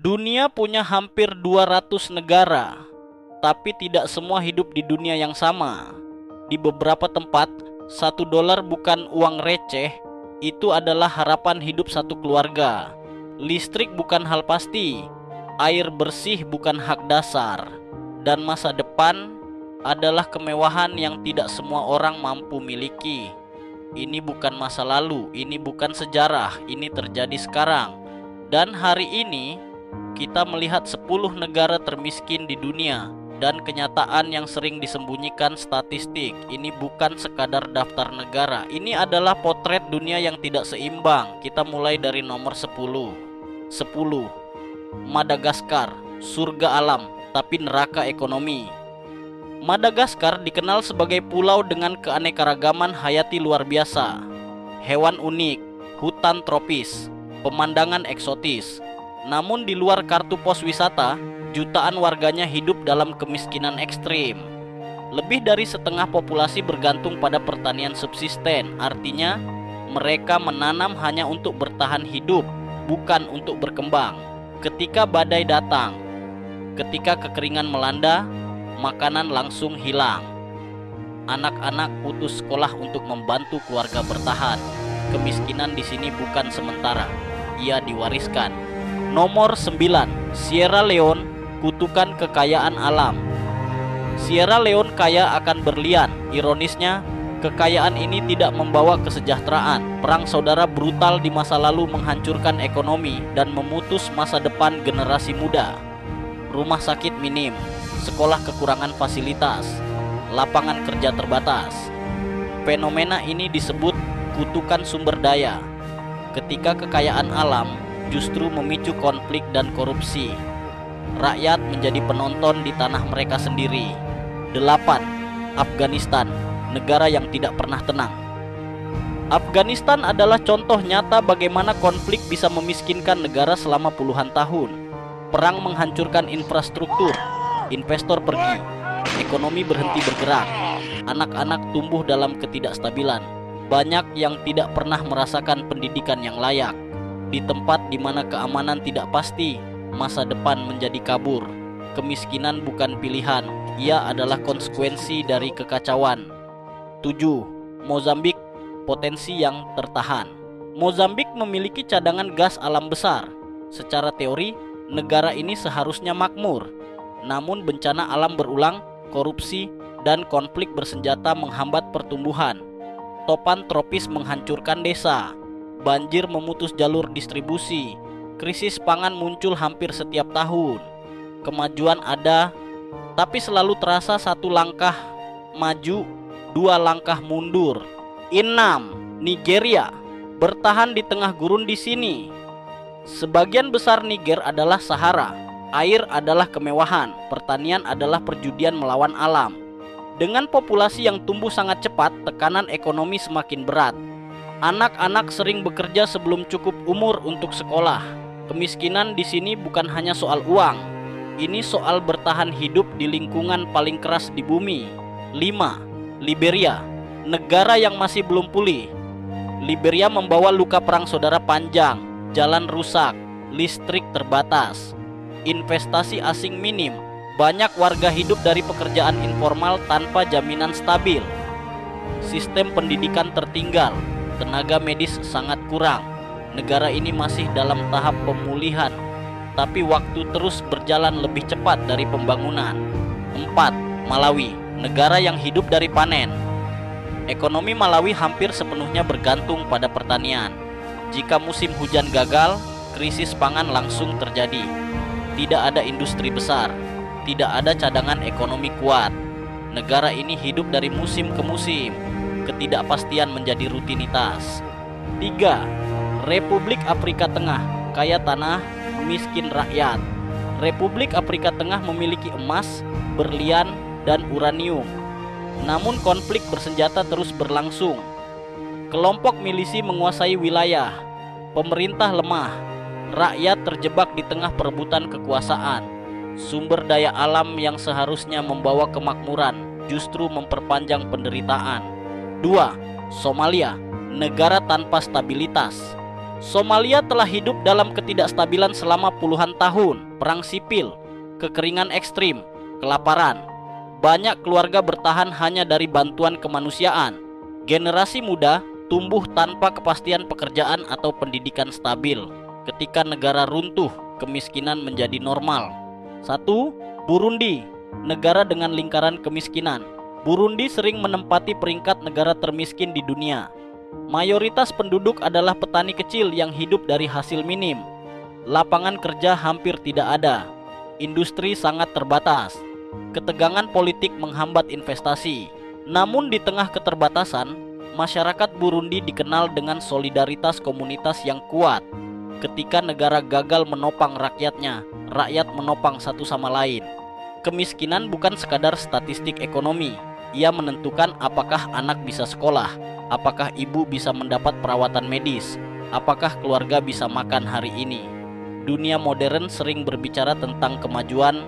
Dunia punya hampir 200 negara, tapi tidak semua hidup di dunia yang sama. Di beberapa tempat, $1 bukan uang receh, itu adalah harapan hidup satu keluarga. Listrik bukan hal pasti, air bersih bukan hak dasar, dan masa depan adalah kemewahan yang tidak semua orang mampu miliki. Ini bukan masa lalu, ini bukan sejarah, ini terjadi sekarang. Dan hari ini kita melihat 10 negara termiskin di dunia, dan kenyataan yang sering disembunyikan statistik. Ini bukan sekadar daftar negara, ini adalah potret dunia yang tidak seimbang. Kita mulai dari nomor 10. Madagaskar, surga alam tapi neraka ekonomi. Madagaskar dikenal sebagai pulau dengan keanekaragaman hayati luar biasa. Hewan unik, hutan tropis, pemandangan eksotis. Namun di luar kartu pos wisata, jutaan warganya hidup dalam kemiskinan ekstrim. Lebih dari setengah populasi bergantung pada pertanian subsisten. Artinya, mereka menanam hanya untuk bertahan hidup, bukan untuk berkembang. Ketika badai datang, ketika kekeringan melanda, makanan langsung hilang. Anak-anak putus sekolah untuk membantu keluarga bertahan. Kemiskinan di sini bukan sementara, ia diwariskan. Nomor 9, Sierra Leone, kutukan kekayaan alam. Sierra Leone kaya akan berlian. Ironisnya, kekayaan ini tidak membawa kesejahteraan. Perang saudara brutal di masa lalu menghancurkan ekonomi dan memutus masa depan generasi muda. Rumah sakit minim, sekolah kekurangan fasilitas, lapangan kerja terbatas. Fenomena ini disebut kutukan sumber daya. Ketika kekayaan alam justru memicu konflik dan korupsi, rakyat menjadi penonton di tanah mereka sendiri. 8. Afghanistan, negara yang tidak pernah tenang. Afghanistan adalah contoh nyata bagaimana konflik bisa memiskinkan negara selama puluhan tahun. Perang menghancurkan infrastruktur, investor pergi, ekonomi berhenti bergerak, anak-anak tumbuh dalam ketidakstabilan. Banyak yang tidak pernah merasakan pendidikan yang layak. Di tempat di mana keamanan tidak pasti, masa depan menjadi kabur. Kemiskinan bukan pilihan, ia adalah konsekuensi dari kekacauan. 7. Mozambik, potensi yang tertahan. Mozambik memiliki cadangan gas alam besar. Secara teori, negara ini seharusnya makmur. Namun bencana alam berulang, korupsi, dan konflik bersenjata menghambat pertumbuhan. Topan tropis menghancurkan desa. Banjir memutus jalur distribusi. Krisis pangan muncul hampir setiap tahun. Kemajuan ada, tapi selalu terasa satu langkah maju, dua langkah mundur. 6. Nigeria, bertahan di tengah gurun di sini. Sebagian besar Niger adalah Sahara. Air adalah kemewahan, pertanian adalah perjudian melawan alam. Dengan populasi yang tumbuh sangat cepat, tekanan ekonomi semakin berat. Anak-anak sering bekerja sebelum cukup umur untuk sekolah. Kemiskinan di sini bukan hanya soal uang. Ini soal bertahan hidup di lingkungan paling keras di bumi. 5. Liberia, negara yang masih belum pulih. Liberia membawa luka perang saudara panjang, jalan rusak, listrik terbatas, investasi asing minim. Banyak warga hidup dari pekerjaan informal tanpa jaminan stabil. Sistem pendidikan tertinggal, tenaga medis sangat kurang. Negara ini masih dalam tahap pemulihan, tapi waktu terus berjalan lebih cepat dari pembangunan. 4. Malawi, negara yang hidup dari panen. Ekonomi Malawi hampir sepenuhnya bergantung pada pertanian. Jika musim hujan gagal, krisis pangan langsung terjadi. Tidak ada industri besar, tidak ada cadangan ekonomi kuat. Negara ini hidup dari musim ke musim. Ketidakpastian menjadi rutinitas. 3. Republik Afrika Tengah, kaya tanah, miskin rakyat. Republik Afrika Tengah memiliki emas, berlian, dan uranium. Namun konflik bersenjata terus berlangsung. Kelompok milisi menguasai wilayah. Pemerintah lemah. Rakyat terjebak di tengah perebutan kekuasaan. Sumber daya alam yang seharusnya membawa kemakmuran justru memperpanjang penderitaan. 2. Somalia, negara tanpa stabilitas. Somalia telah hidup dalam ketidakstabilan selama puluhan tahun, perang sipil, kekeringan ekstrim, kelaparan. Banyak keluarga bertahan hanya dari bantuan kemanusiaan. Generasi muda tumbuh tanpa kepastian pekerjaan atau pendidikan stabil. Ketika negara runtuh, kemiskinan menjadi normal. 1. Burundi, negara dengan lingkaran kemiskinan. Burundi sering menempati peringkat negara termiskin di dunia. Mayoritas penduduk adalah petani kecil yang hidup dari hasil minim. Lapangan kerja hampir tidak ada. Industri sangat terbatas. Ketegangan politik menghambat investasi. Namun di tengah keterbatasan, masyarakat Burundi dikenal dengan solidaritas komunitas yang kuat. Ketika negara gagal menopang rakyatnya, rakyat menopang satu sama lain. Kemiskinan bukan sekadar statistik ekonomi. Ia menentukan apakah anak bisa sekolah, apakah ibu bisa mendapat perawatan medis, apakah keluarga bisa makan hari ini. Dunia modern sering berbicara tentang kemajuan,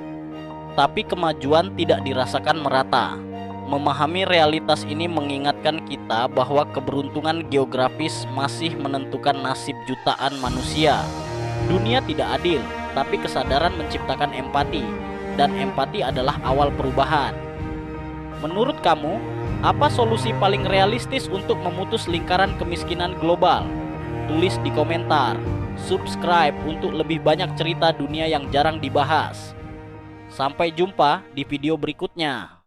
tapi kemajuan tidak dirasakan merata. Memahami realitas ini mengingatkan kita bahwa keberuntungan geografis masih menentukan nasib jutaan manusia. Dunia tidak adil, tapi kesadaran menciptakan empati, dan empati adalah awal perubahan. Menurut kamu, apa solusi paling realistis untuk memutus lingkaran kemiskinan global? Tulis di komentar. Subscribe untuk lebih banyak cerita dunia yang jarang dibahas. Sampai jumpa di video berikutnya.